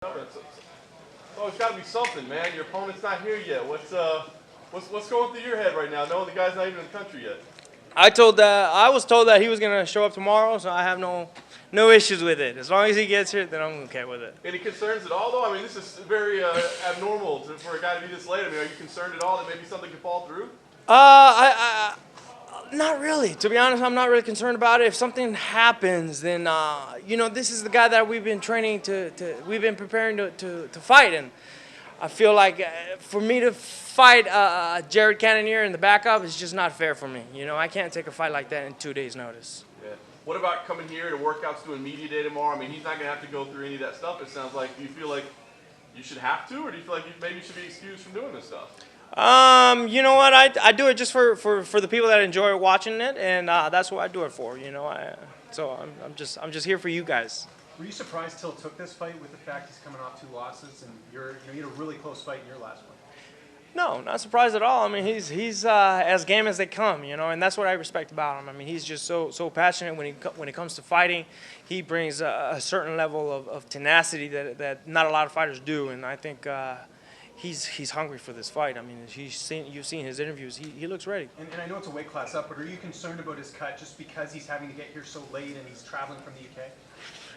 Oh, it's got to be something, man. Your opponent's not here yet. What's going through your head right now, knowing the guy's not even in the country yet? I was told that he was gonna show up tomorrow, so I have no issues with it. As long as he gets here, then I'm okay with it. Any concerns at all, though? I mean, this is very abnormal for a guy to be this late. I mean, are you concerned at all that maybe something could fall through? Not really. To be honest, I'm not really concerned about it. If something happens, then this is the guy that we've been training we've been preparing to fight, and I feel like for me to fight Jared Cannonier in the backup is just not fair for me. I can't take a fight like that in 2 days' notice. Yeah. What about coming here to workouts, doing media day tomorrow? I mean, he's not going to have to go through any of that stuff, it sounds like. Do you feel like you should have to, or do you feel like you maybe should be excused from doing this stuff? You know what? I do it just for the people that enjoy watching it, and that's what I do it for. So I'm just here for you guys. Were you surprised Till took this fight with the fact he's coming off 2 losses and you had a really close fight in your last one? No, not surprised at all. I mean, he's as game as they come, and that's what I respect about him. I mean, he's just so passionate when it comes to fighting. He brings a certain level of tenacity that not a lot of fighters do, and I think he's hungry for this fight. I mean, you've seen his interviews. He looks ready. And I know it's a weight class up, but are you concerned about his cut just because he's having to get here so late and he's traveling from the UK?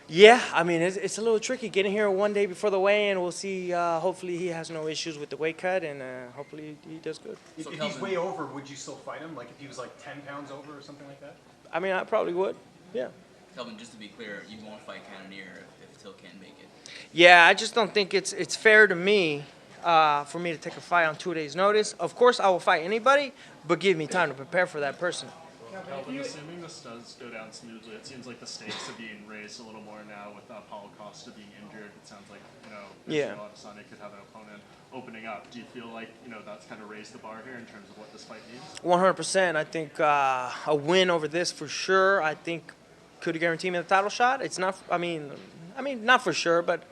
Yeah, I mean, it's a little tricky getting here one day before the weigh-in. We'll see. Hopefully he has no issues with the weight cut, and hopefully he does good. If he's way over, would you still fight him? Like if he was like 10 pounds over or something like that? I mean, I probably would, yeah. Kelvin, just to be clear, you won't fight Cannonier if Till can't make it. Yeah, I just don't think it's fair to me for me to take a fight on 2 days' notice. Of course, I will fight anybody, but give me time to prepare for that person. Kelvin, assuming this does go down smoothly, it seems like the stakes are being raised a little more now with Paulo Costa being injured. It sounds like, Yeah. Adesanya could have an opponent opening up. Do you feel like, that's kind of raised the bar here in terms of what this fight needs? 100%. I think a win over this for sure. I think could guarantee me the title shot. It's not. I mean, not for sure, but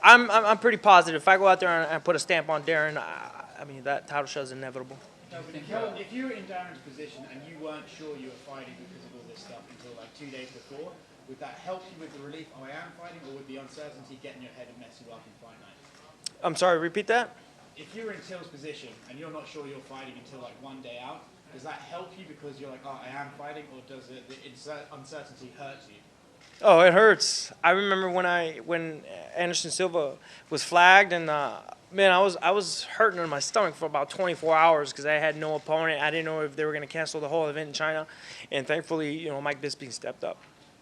I'm pretty positive. If I go out there and put a stamp on Darren, I mean that title shot is inevitable. If you were in Darren's position and you weren't sure you were fighting because of all this stuff until like 2 days before, would that help you with the relief, oh I am fighting, or would the uncertainty get in your head and mess you up in fight night? I'm sorry, repeat that? If you were in Till's position and you're not sure you're fighting until like 1 day out, does that help you because you're like, oh I am fighting, or does the uncertainty hurt you? Oh, it hurts. I remember when Anderson Silva was flagged, and man, I was hurting in my stomach for about 24 hours because I had no opponent. I didn't know if they were going to cancel the whole event in China, and thankfully, Mike Bisping stepped up.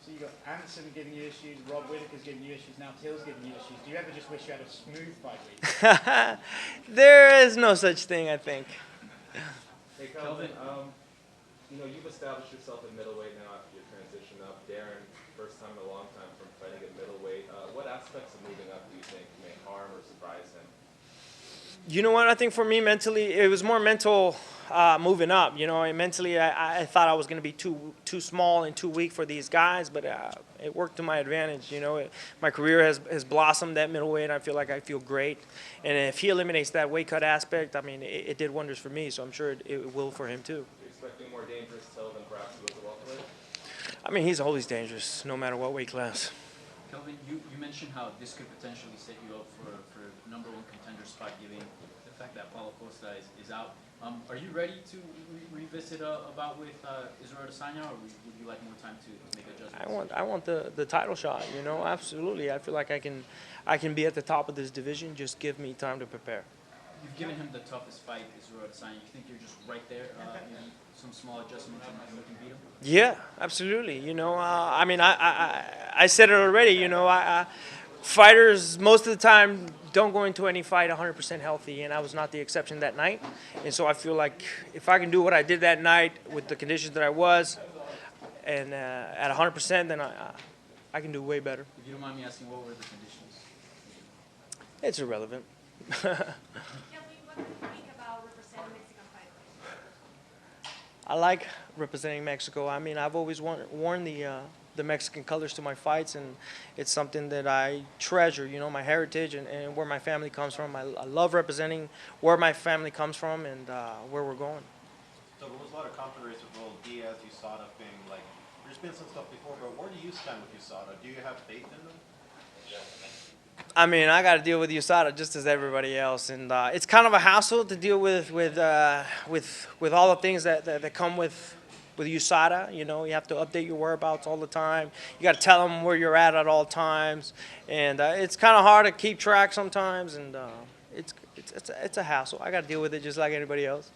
So you got Anderson giving you issues, Rob Whittaker's giving you issues, now Till's giving you issues. Do you ever just wish you had a smooth fight week? There is no such thing, I think. Hey Kelvin, you've established yourself at middleweight now after your transition up. Darren, first time in a long time from fighting at middleweight. What aspects of moving up do you think may harm or surprise him? You know what? I think for me mentally, it was more mental moving up. Mentally, I thought I was going to be too small and too weak for these guys, but it worked to my advantage. My career has blossomed at middleweight. I feel great, and if he eliminates that weight cut aspect, I mean, it did wonders for me. So I'm sure it will for him too. Are you expecting more dangerous Till than perhaps with the welterweight? I mean, he's always dangerous, no matter what weight class. Kelvin, you mentioned how this could potentially set you up for #1 contender spot, given the fact that Paulo Costa is out. Are you ready to revisit a bout with Israel Adesanya, or would you like more time to make adjustments? I want the title shot. Absolutely. I feel like I can be at the top of this division. Just give me time to prepare. You've given him the toughest fight, Israel Adesanya. You think you're just right there? Some small adjustments and you can beat him? Yeah, absolutely. I mean, I said it already. Fighters most of the time don't go into any fight 100% healthy, and I was not the exception that night. And so I feel like if I can do what I did that night with the conditions that I was, and at 100%, then I can do way better. If you don't mind me asking, what were the conditions? It's irrelevant. I like representing Mexico. I mean, I've always worn the Mexican colors to my fights, and it's something that I treasure, my heritage and where my family comes from. I love representing where my family comes from and where we're going. So there was a lot of controversy with Raul Diaz, USADA being like, there's been some stuff before, but where do you stand with USADA? Do you have faith in them? I mean, I got to deal with USADA just as everybody else, and it's kind of a hassle to deal with all the things that come with USADA. You know, you have to update your whereabouts all the time. You got to tell them where you're at all times, and it's kind of hard to keep track sometimes, and it's a hassle. I got to deal with it just like anybody else,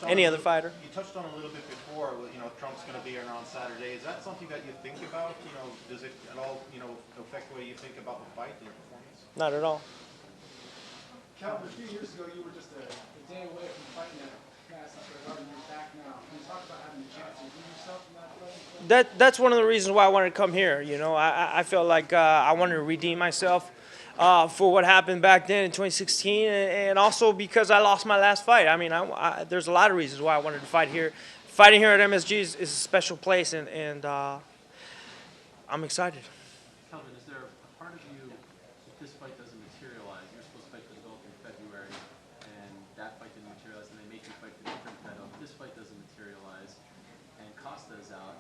any other fighter. You touched on a little bit before, you know, Trump's going to be here on Saturday. Is that something that you think about? You know, does it at all, you know, affect the way you think about the fight and your performance? Not at all. Kelvin, a few years ago, you were just a day away from fighting that fast after and you're back now. Can you talk about having the chance to do yourself in that fight? That's one of the reasons why I wanted to come here. You know, I felt like I wanted to redeem myself for what happened back then in 2016, and also because I lost my last fight. I mean, there's a lot of reasons why I wanted to fight here. Fighting here at MSG is a special place, and I'm excited. Kelvin, is there a part of you, if this fight doesn't materialize, you're supposed to fight for the belt in February, and that fight didn't materialize, and they make you fight for a different title. If this fight doesn't materialize, and Costa is out,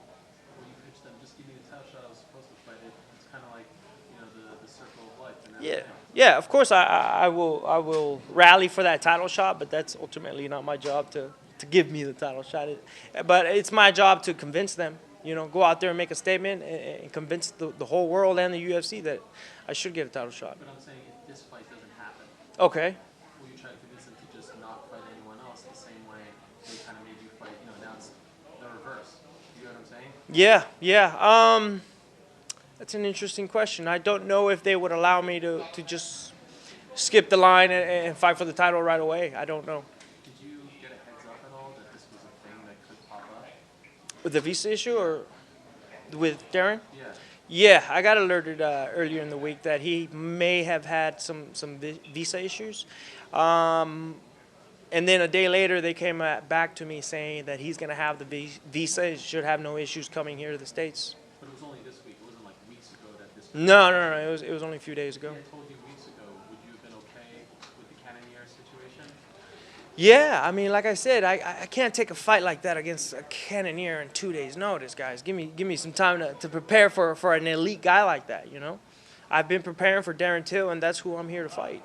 will you pitch them, just give me the title shot, I was supposed to fight it. It's kind of like, you know, the circle of life. And Yeah, yeah. Of course, I will rally for that title shot, but that's ultimately not my job to give me the title shot. But it's my job to convince them. You know, go out there and make a statement and convince the whole world and the UFC that I should get a title shot. But I'm saying if this fight doesn't happen, Okay. will you try to convince them to just not fight anyone else the same way they kind of made you fight? You know, now it's the reverse. You know what I'm saying? Yeah, yeah. That's an interesting question. I don't know if they would allow me to just skip the line and fight for the title right away. I don't know. Did you get a heads up at all that this was a thing that could pop up? With the visa issue or with Darren? Yeah. Yeah, I got alerted earlier in the week that he may have had some visa issues. And then a day later, they came back to me saying that he's going to have the visa. He should have no issues coming here to the States. But it was only this week. It wasn't like weeks ago that this. No. It was only a few days ago. I told you weeks ago. Would you have been okay with the Cannonier situation? Yeah, I mean, like I said, I can't take a fight like that against a Cannonier in 2 days' notice, guys. Give me some time to prepare for an elite guy like that, you know? I've been preparing for Darren Till, and that's who I'm here to fight.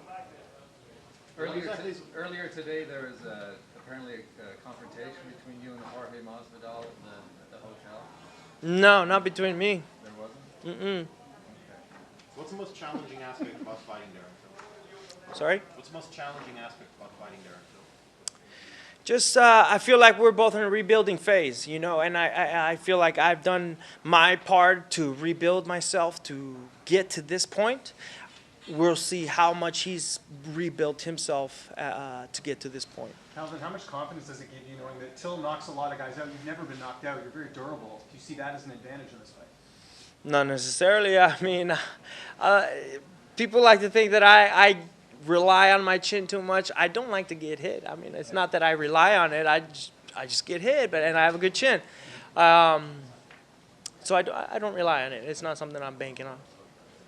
Earlier today, there was apparently a confrontation between you and Jorge Masvidal at the hotel. No, not between me. There wasn't? Mm-mm. Okay. What's the most challenging aspect about fighting Darren Till? Sorry? What's the most challenging aspect about fighting Darren Till? Just, I feel like we're both in a rebuilding phase, you know, and I feel like I've done my part to rebuild myself to get to this point. We'll see how much he's rebuilt himself to get to this point. Kelvin, how much confidence does it give you knowing that Till knocks a lot of guys out? You've never been knocked out. You're very durable. Do you see that as an advantage in this fight? Not necessarily. I mean, people like to think that I rely on my chin too much. I don't like to get hit. I mean, it's not that I rely on it. I just get hit, and I have a good chin. So I don't rely on it. It's not something I'm banking on.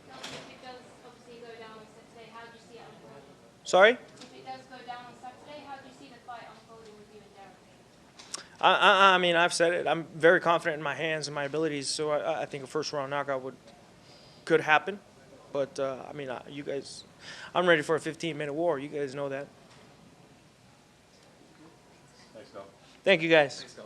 If it does obviously go down on Saturday, how do you see it unfolding? Sorry? If it does go down on Saturday, how do you see the fight unfolding with you and Darren? I mean, I've said it. I'm very confident in my hands and my abilities, so I think a first-round knockout could happen. But, I mean, you guys, I'm ready for a 15-minute war. You guys know that. Thanks, Phil. Thank you, guys. Thanks, Phil.